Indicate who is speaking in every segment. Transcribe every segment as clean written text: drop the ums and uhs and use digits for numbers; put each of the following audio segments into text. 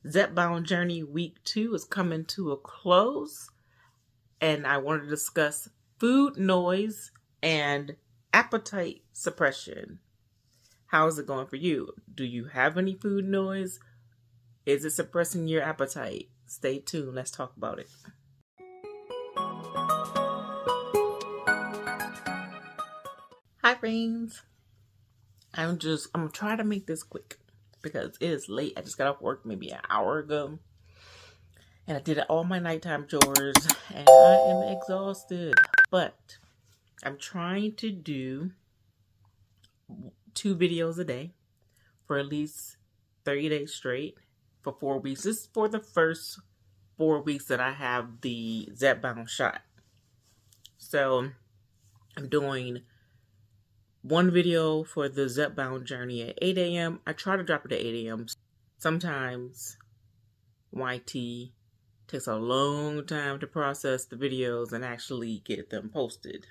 Speaker 1: Zepbound journey week 2 is coming to a close, and I want to discuss food noise and appetite suppression. How is it going for you? Do you have any food noise? Is it suppressing your appetite? Stay tuned. Let's talk about it. Hi, friends. I'm gonna try to make this quick because it is late. I just got off work maybe an hour ago. And I did all my nighttime chores and I am exhausted. But I'm trying to do 2 videos a day for at least 30 days straight for 4 weeks. This is for the first 4 weeks that I have the Zepbound shot. So I'm doing 1 video for the Zepbound journey at 8 a.m. I try to drop it at 8 a.m. Sometimes YT takes a long time to process the videos and actually get them posted.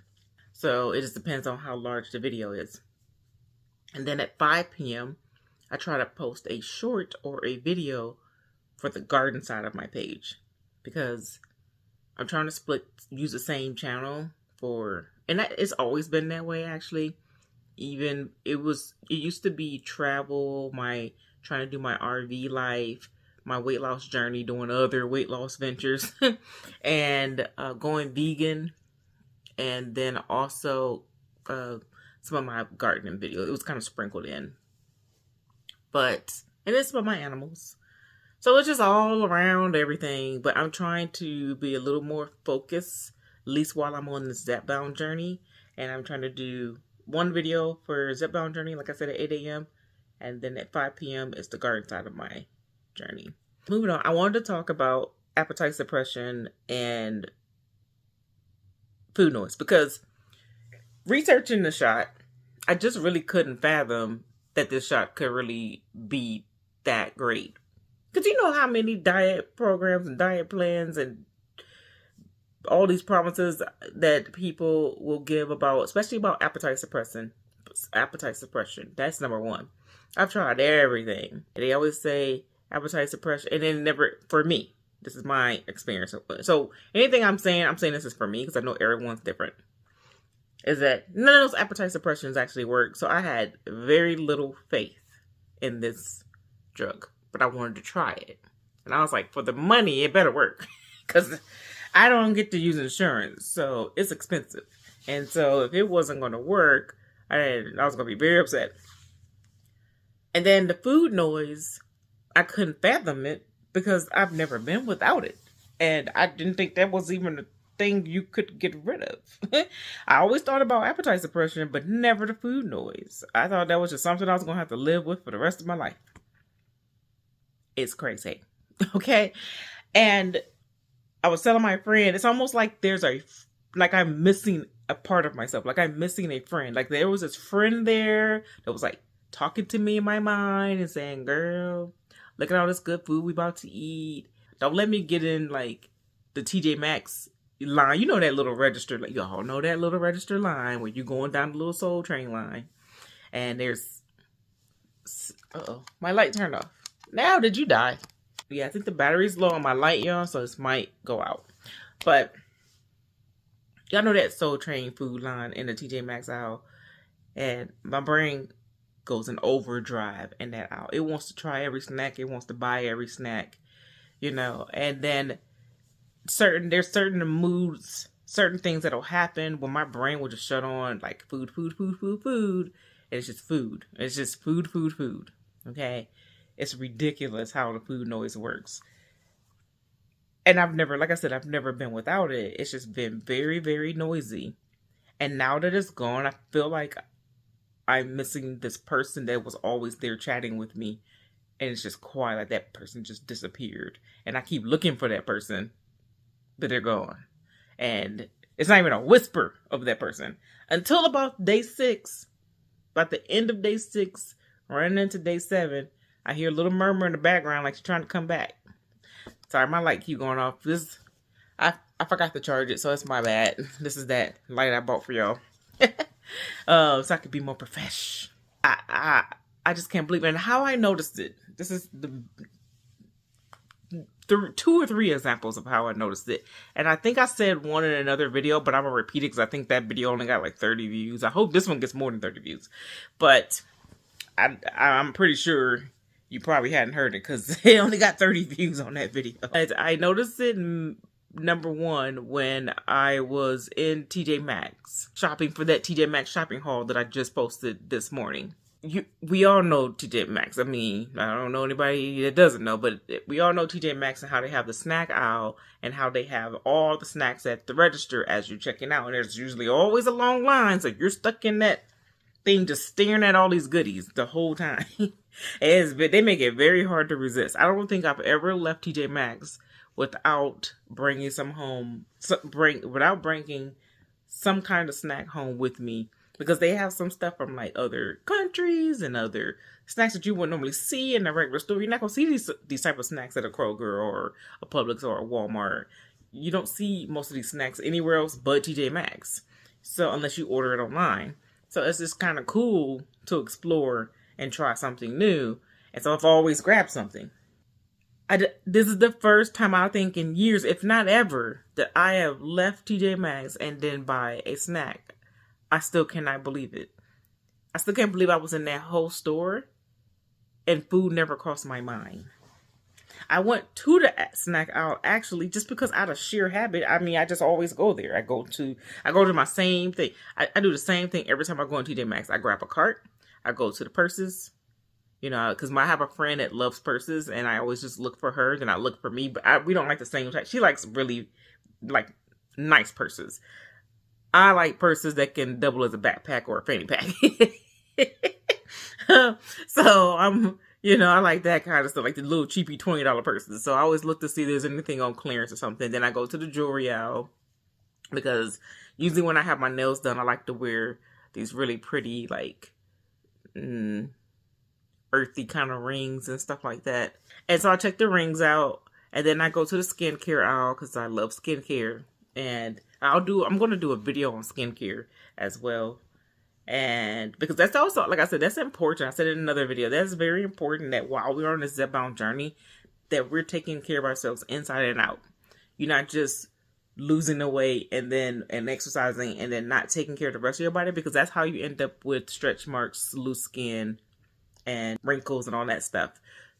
Speaker 1: So it just depends on how large the video is. And then at 5 p.m., I try to post a short or a video for the garden side of my page because I'm trying to use the same channel and it's always been that way actually. It used to be travel, trying to do my RV life, my weight loss journey, doing other weight loss ventures, and going vegan, and then also some of my gardening videos. It was kind of sprinkled in, and it's about my animals. So it's just all around everything, but I'm trying to be a little more focused, at least while I'm on this Zepbound journey, and I'm trying to do 1 video for Zepbound journey, like I said, at 8 a.m. And then at 5 p.m. is the garden side of my journey. Moving on, I wanted to talk about appetite suppression and food noise because researching the shot, I just really couldn't fathom that this shot could really be that great. Because you know how many diet programs and diet plans and all these promises that people will give about, especially about appetite suppression. That's number 1. I've tried everything. They always say appetite suppression, and then never, for me, this is my experience. So anything I'm saying this is for me because I know everyone's different. Is that none of those appetite suppressions actually work. So I had very little faith in this drug, but I wanted to try it. And I was like, for the money, it better work because I don't get to use insurance, so it's expensive. And so if it wasn't going to work, I was going to be very upset. And then the food noise, I couldn't fathom it because I've never been without it. And I didn't think that was even a thing you could get rid of. I always thought about appetite suppression, but never the food noise. I thought that was just something I was going to have to live with for the rest of my life. It's crazy. Okay? And I was telling my friend, it's almost like I'm missing a part of myself. Like I'm missing a friend. Like there was this friend there that was like talking to me in my mind and saying, girl, look at all this good food we about to eat. Don't let me get in like the TJ Maxx line. You know that little register, like y'all know that little register line where you're going down the little Soul Train line. And there's, my light turned off. Now did you die? Yeah, I think the battery's low on my light, y'all, so this might go out. But y'all know that Soul Train food line in the TJ Maxx aisle. And my brain goes in overdrive in that aisle. It wants to try every snack. It wants to buy every snack, you know. And then there's certain moods, certain things that'll happen when my brain will just shut on, like food. And it's just food. It's just food. Okay? It's ridiculous how the food noise works. And I've never been without it. It's just been very, very noisy. And now that it's gone, I feel like I'm missing this person that was always there chatting with me. And it's just quiet, like that person just disappeared. And I keep looking for that person, but they're gone. And it's not even a whisper of that person. Until about day 6, about the end of day 6, running into day 7, I hear a little murmur in the background like she's trying to come back. Sorry, my light keep going off. I forgot to charge it, so it's my bad. This is that light I bought for y'all. So I could be more profesh. I just can't believe it. And how I noticed it. This is two or three examples of how I noticed it. And I think I said one in another video, but I'm going to repeat it because I think that video only got like 30 views. I hope this one gets more than 30 views. But I'm pretty sure you probably hadn't heard it because it only got 30 views on that video. I noticed it number one when I was in TJ Maxx shopping for that TJ Maxx shopping haul that I just posted this morning. We all know TJ Maxx. I mean, I don't know anybody that doesn't know, but we all know TJ Maxx and how they have the snack aisle and how they have all the snacks at the register as you're checking out. And there's usually always a long line, so you're stuck in that thing just staring at all these goodies the whole time. They make it very hard to resist. I don't think I've ever left TJ Maxx without bringing some home, without bringing some kind of snack home with me. Because they have some stuff from like other countries and other snacks that you wouldn't normally see in the regular store. You're not going to see these type of snacks at a Kroger or a Publix or a Walmart. You don't see most of these snacks anywhere else but TJ Maxx. So unless you order it online. So it's just kind of cool to explore and try something new. And so I've always grabbed something. This is the first time I think in years, if not ever, that I have left TJ Maxx and then buy a snack. I still cannot believe it. I still can't believe I was in that whole store and food never crossed my mind. I went to the snack aisle actually just because out of sheer habit. I mean, I just always go there. I go to my same thing. I do the same thing every time I go into TJ Maxx. I grab a cart. I go to the purses. You know, because I have a friend that loves purses and I always just look for her. Then I look for me, but we don't like the same type. She likes really like nice purses. I like purses that can double as a backpack or a fanny pack. So I like that kind of stuff, like the little cheapy $20 purses. So I always look to see if there's anything on clearance or something. Then I go to the jewelry aisle because usually when I have my nails done, I like to wear these really pretty, like, earthy kind of rings and stuff like that. And so I check the rings out and then I go to the skincare aisle because I love skincare. And I'm going to do a video on skincare as well. And because that's also, like I said, that's important. I said in another video, that's very important that while we're on this Zepbound journey, that we're taking care of ourselves inside and out. You're not just losing the weight and exercising and then not taking care of the rest of your body, because that's how you end up with stretch marks, loose skin, and wrinkles and all that stuff.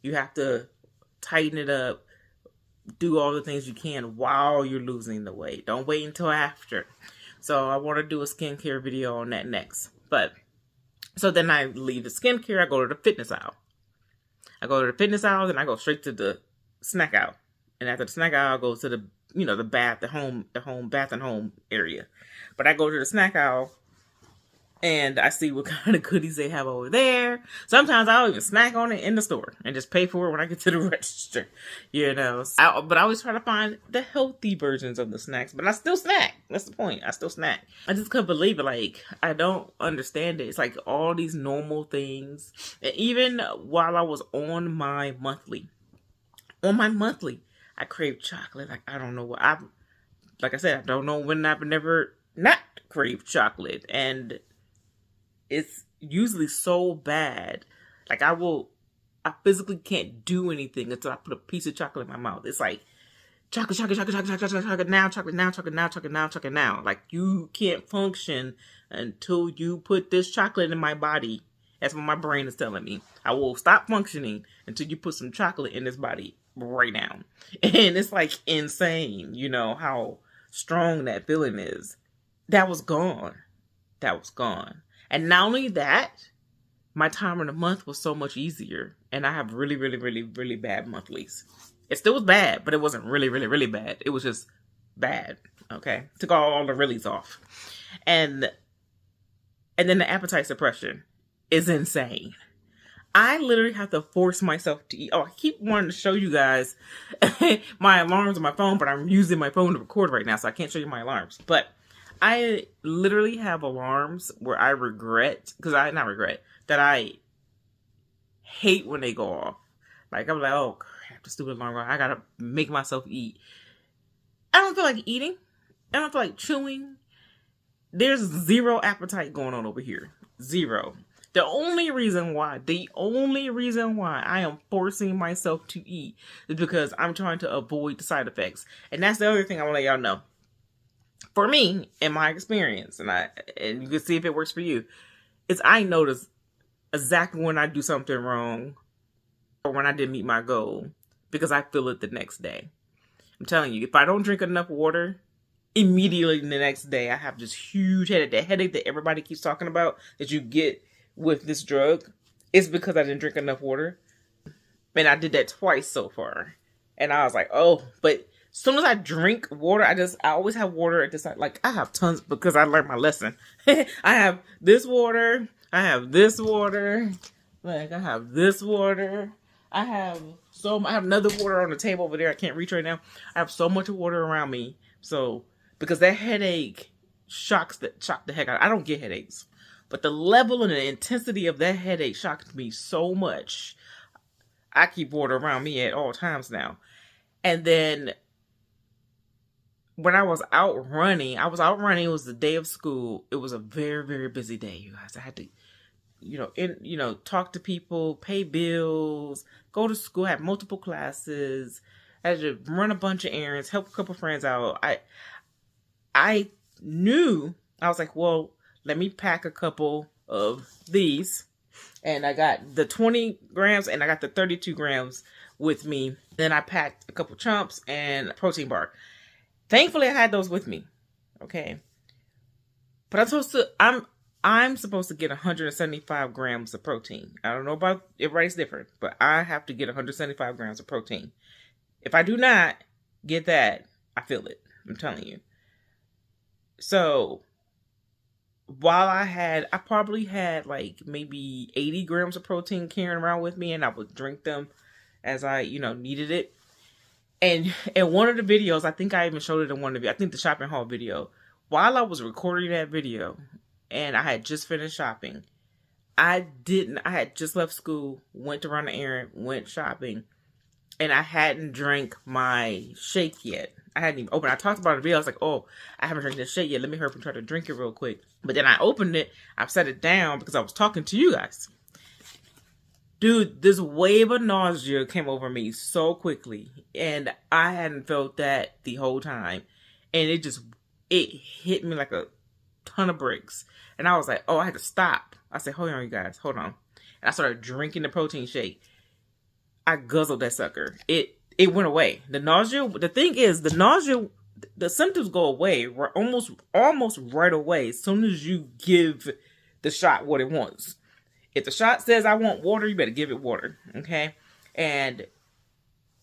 Speaker 1: You have to tighten it up. Do all the things you can while you're losing the weight. Don't wait until after. So I want to do a skincare video on that next. But so then I leave the skincare. I go to the fitness aisle. Then I go straight to the snack aisle. And after the snack aisle, I go to the bath, the home bath and home area. But I go to the snack aisle and I see what kind of goodies they have over there. Sometimes I'll even snack on it in the store and just pay for it when I get to the register, But I always try to find the healthy versions of the snacks. But I still snack. That's the point. I still snack. I just couldn't believe it. Like, I don't understand it. It's like all these normal things. And even while I was on my monthly, I craved chocolate. Like, I don't know what. Like I said, I don't know when I've never not craved chocolate. And it's usually so bad. Like I physically can't do anything until I put a piece of chocolate in my mouth. It's like chocolate now. Like you can't function until you put this chocolate in my body. That's what my brain is telling me. I will stop functioning until you put some chocolate in this body right now. And it's like insane, how strong that feeling is. That was gone. And not only that, my time of the month was so much easier. And I have really, really, really, really bad monthlies. It still was bad, but it wasn't really, really, really bad. It was just bad. Okay. Took all the reallys off. And then the appetite suppression is insane. I literally have to force myself to eat. Oh, I keep wanting to show you guys my alarms on my phone, but I'm using my phone to record right now, so I can't show you my alarms. But I literally have alarms where I that I hate when they go off. Like, I'm like, oh crap, the stupid alarm. I gotta make myself eat. I don't feel like eating. I don't feel like chewing. There's zero appetite going on over here. Zero. The only reason why I am forcing myself to eat is because I'm trying to avoid the side effects. And that's the other thing I want to let y'all know. For me, in my experience, and you can see if it works for you, is I notice exactly when I do something wrong or when I didn't meet my goal because I feel it the next day. I'm telling you, if I don't drink enough water, immediately the next day I have this huge headache. The headache that everybody keeps talking about that you get with this drug is because I didn't drink enough water. And I did that twice so far. And I was like, oh, but as soon as I drink water, I always have water at this time. Like, I have tons because I learned my lesson. I have this water. I have this water. Like, I have this water. I have another water on the table over there. I can't reach right now. I have so much water around me. So, because that headache shocked the heck out. I don't get headaches. But the level and the intensity of that headache shocked me so much. I keep water around me at all times now. And then when I was out running, it was the day of school. It was a very, very busy day, you guys. I had to, talk to people, pay bills, go to school, have multiple classes. I had to run a bunch of errands, help a couple friends out. I knew, I was like, well, let me pack a couple of these. And I got the 20 grams and I got the 32 grams with me. Then I packed a couple chumps and a protein bar. Thankfully, I had those with me. Okay. But I'm supposed to get 175 grams of protein. I don't know about everybody's different, but I have to get 175 grams of protein. If I do not get that, I feel it. I'm telling you. So while I probably had like maybe 80 grams of protein carrying around with me, and I would drink them as I, needed it. And in one of the videos, I think I even showed it in one of I think the shopping haul video. While I was recording that video and I had just finished shopping, I had just left school, went to run an errand, went shopping, and I hadn't drank my shake yet. I hadn't even opened it. I talked about it in the video. I was like, oh, I haven't drank this shake yet. Let me hurry up and try to drink it real quick. But then I opened it. I set it down because I was talking to you guys. Dude, this wave of nausea came over me so quickly. And I hadn't felt that the whole time. And it hit me like a ton of bricks. And I was like, oh, I had to stop. I said, hold on, you guys. Hold on. And I started drinking the protein shake. I guzzled that sucker. It went away. The nausea, the thing is, the symptoms go away almost right away as soon as you give the shot what it wants. If the shot says I want water, you better give it water, okay? And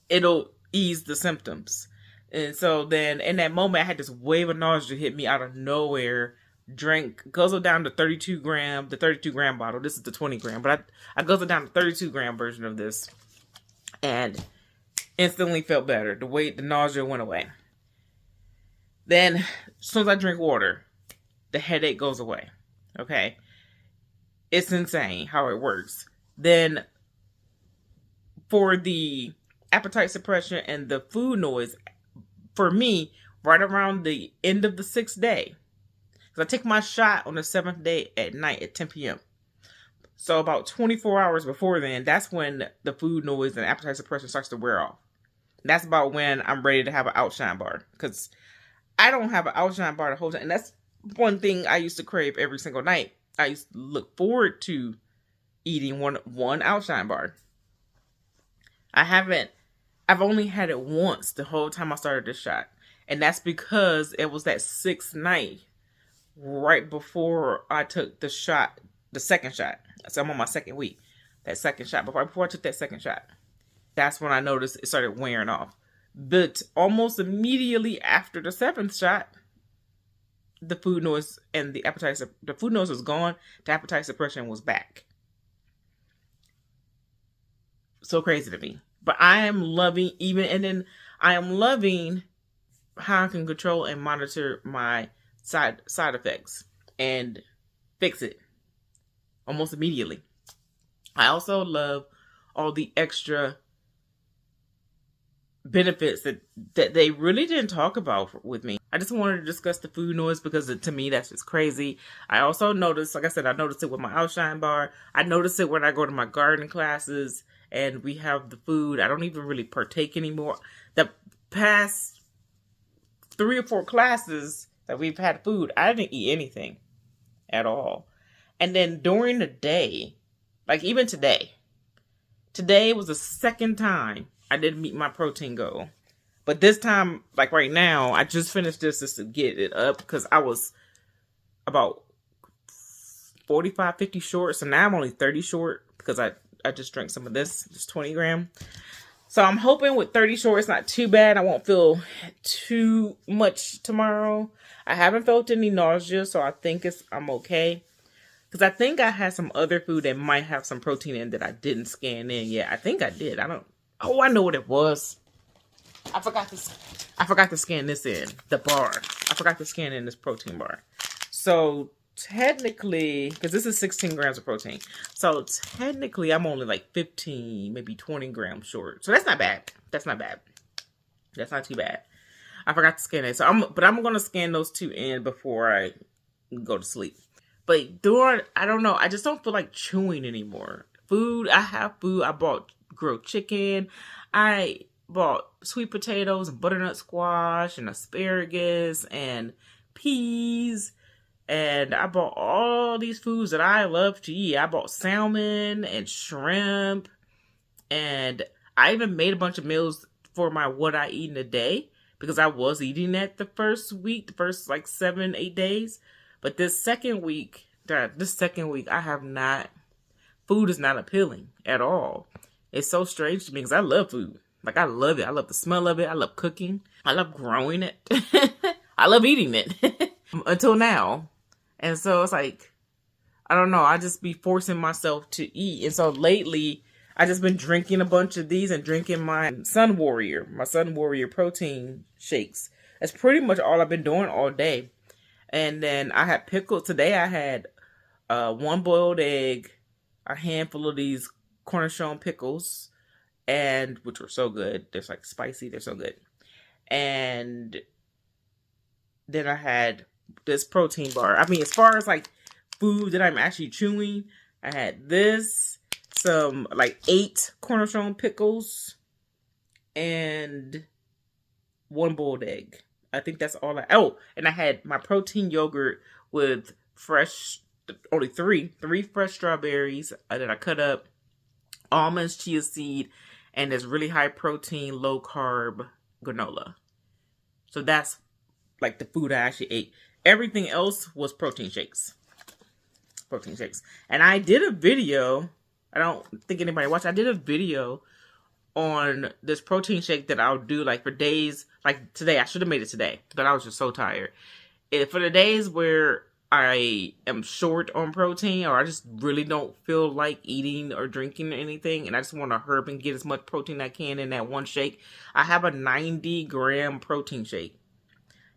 Speaker 1: it'll ease the symptoms. And so then in that moment, I had this wave of nausea hit me out of nowhere. Guzzled down the 32 gram bottle. This is the 20 gram, but I guzzled down the 32 gram version of this and instantly felt better. The nausea went away. Then, as soon as I drink water, the headache goes away. Okay? It's insane how it works. Then, for the appetite suppression and the food noise, for me, right around the end of the 6th day, because I take my shot on the 7th day at night at 10 p.m. So about 24 hours before then, that's when the food noise and appetite suppression starts to wear off. That's about when I'm ready to have an outshine bar. Because I don't have an outshine bar the whole time. And that's one thing I used to crave every single night. I used to look forward to eating one outshine bar. I've only had it once the whole time I started this shot. And that's because it was that 6th night right before I took the second shot. So I'm on my 2nd week. That second shot. Before I took that second shot. That's when I noticed it started wearing off. But almost immediately after the 7th shot, the food noise and the food noise was gone. The appetite suppression was back. So crazy to me. But I am loving how I can control and monitor my side effects and fix it almost immediately. I also love all the extra benefits that they really didn't talk about with me. I just wanted to discuss the food noise because to me that's just crazy. I also noticed, like I said, I noticed it with my outshine bar. I noticed it when I go to my garden classes and we have the food. I don't even really partake anymore. The past 3 or 4 classes that we've had food, I didn't eat anything at all. And then during the day, like even today was the second time I didn't meet my protein goal. But this time, like right now, I just finished this just to get it up because I was about 45, 50 short. So now I'm only 30 short because I just drank some of this, just 20 grams. So I'm hoping with 30 short, it's not too bad. I won't feel too much tomorrow. I haven't felt any nausea, so I think I'm okay. Because I think I had some other food that might have some protein in that I didn't scan in yet. I think I did. Oh, I know what it was. I forgot to scan this in, the bar. I forgot to scan in this protein bar. So technically, because this is 16 grams of protein. So technically, I'm only like 15, maybe 20 grams short. So that's not bad. That's not bad. That's not too bad. I forgot to scan it. So I'm going to scan those 2 in before I go to sleep. But I don't know. I just don't feel like chewing anymore. Food, I have food. I bought grilled chicken. I bought sweet potatoes and butternut squash and asparagus and peas. And I bought all these foods that I love to eat. I bought salmon and shrimp. And I even made a bunch of meals for my what I eat in a day. Because I was eating that the first week. The first like 7, 8 days. But this second week, I have not, food is not appealing at all. It's so strange to me because I love food. Like, I love it. I love the smell of it. I love cooking. I love growing it. I love eating it. Until now. And so it's like, I don't know. I just be forcing myself to eat. And so lately, I just been drinking a bunch of these and drinking my Sun Warrior protein shakes. That's pretty much all I've been doing all day. And then I had pickles. Today I had 1 boiled egg, a handful of these cornichon pickles, and which were so good. They're like spicy. They're so good. And then I had this protein bar. I mean, as far as like food that I'm actually chewing, I had this, some like 8 cornichon pickles, and 1 boiled egg. I think that's all and I had my protein yogurt with only three fresh strawberries that I cut up, almonds, chia seed, and this really high protein, low carb granola. So that's like the food I actually ate. Everything else was protein shakes. And I did a video. I don't think anybody watched. I did a video on this protein shake that I'll do like for days, like today. I should have made it today, but I was just so tired. For the days where I am short on protein, or I just really don't feel like eating or drinking anything, and I just want to herb and get as much protein I can in that one shake, I have a 90-gram protein shake.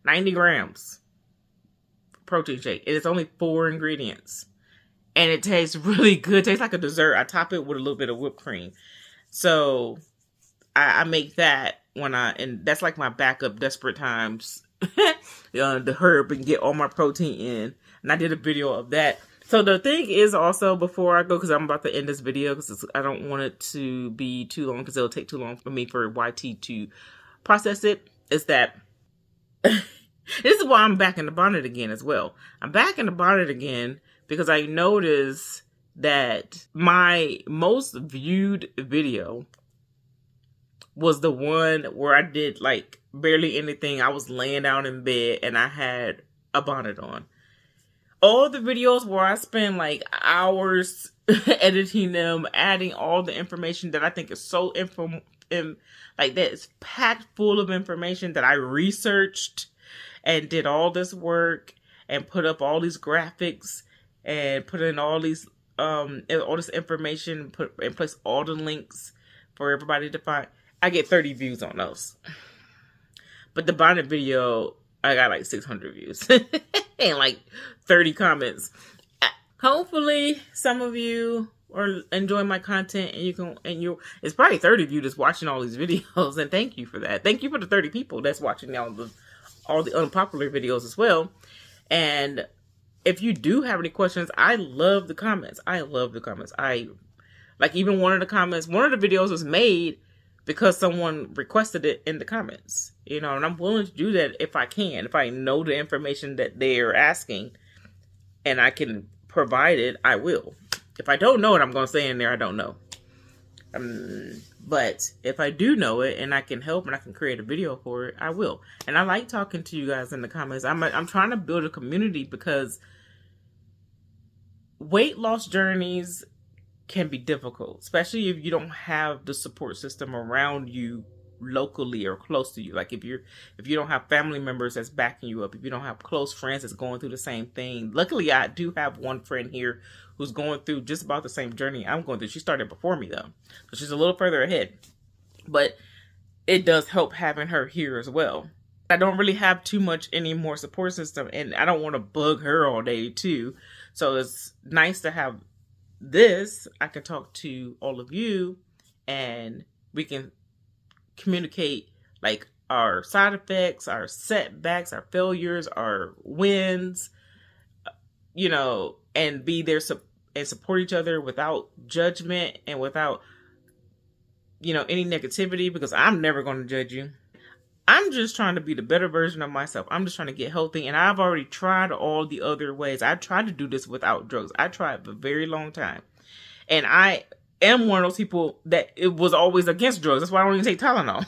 Speaker 1: 90 grams protein shake. It is only 4 ingredients. And it tastes really good. It tastes like a dessert. I top it with a little bit of whipped cream. So I make that and that's like my backup desperate times. The herb and get all my protein in. And I did a video of that. So the thing is also, before I go, because I'm about to end this video, because I don't want it to be too long, because it'll take too long for me for YT to process it, is that this is why I'm back in the bonnet again as well. I'm back in the bonnet again because I noticed that my most viewed video was the one where I did like barely anything. I was laying down in bed and I had a bonnet on. All the videos where I spend like hours editing them, adding all the information that I think is so like that is packed full of information that I researched and did all this work and put up all these graphics and put in all this information, put and place all the links for everybody to find. I get 30 views on those. But the bonnet video, I got like 600 views and like 30 comments. Hopefully some of you are enjoying my content, and it's probably 30 of you that's watching all these videos, and thank you for that. Thank you for the 30 people that's watching all the unpopular videos as well. And if you do have any questions, I love the comments. Like, even one of the videos was made because someone requested it in the comments, and I'm willing to do that if I can. If I know the information that they're asking and I can provide it, I will. If I don't know it, I'm going to say in there, I don't know. But if I do know it and I can help and I can create a video for it, I will. And I like talking to you guys in the comments. I'm trying to build a community, because weight loss journeys can be difficult, especially if you don't have the support system around you locally or close to you. Like, if you don't have family members that's backing you up, if you don't have close friends that's going through the same thing. Luckily, I do have one friend here who's going through just about the same journey I'm going through. She started before me, though, so she's a little further ahead, but it does help having her here as well. I don't really have too much any more support system, and I don't want to bug her all day too, so it's nice to have this. I can talk to all of you, and we can communicate, like, our side effects, our setbacks, our failures, our wins, and be there and support each other without judgment and without, any negativity, because I'm never going to judge you. I'm just trying to be the better version of myself. I'm just trying to get healthy, and I've already tried all the other ways. I tried to do this without drugs. I tried for a very long time, and I am one of those people that it was always against drugs. That's why I don't even take Tylenol.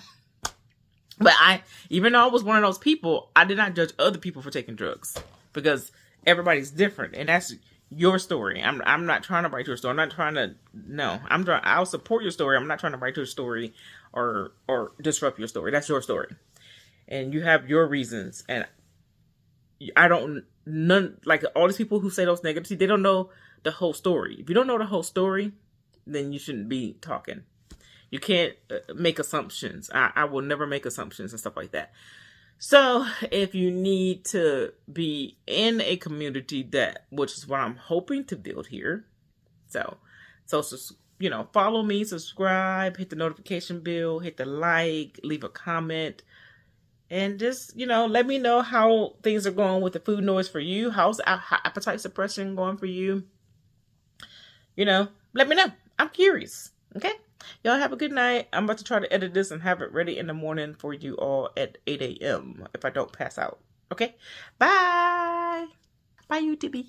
Speaker 1: But even though I was one of those people, I did not judge other people for taking drugs, because everybody's different, and that's your story. I'm not trying to write your story. I'm not trying to, no. I'll support your story. I'm not trying to write your story or disrupt your story. That's your story, and you have your reasons. And like all these people who say those negatives, they don't know the whole story. If you don't know the whole story, then you shouldn't be talking. You can't make assumptions. I will never make assumptions and stuff like that. So if you need to be in a community which is what I'm hoping to build here. So, follow me, subscribe, hit the notification bell, hit the like, leave a comment, and just, let me know how things are going with the food noise for you. How's appetite suppression going for you? Let me know. I'm curious. Okay. Y'all have a good night. I'm about to try to edit this and have it ready in the morning for you all at 8 a.m. if I don't pass out. Okay? Bye. Bye, YouTube.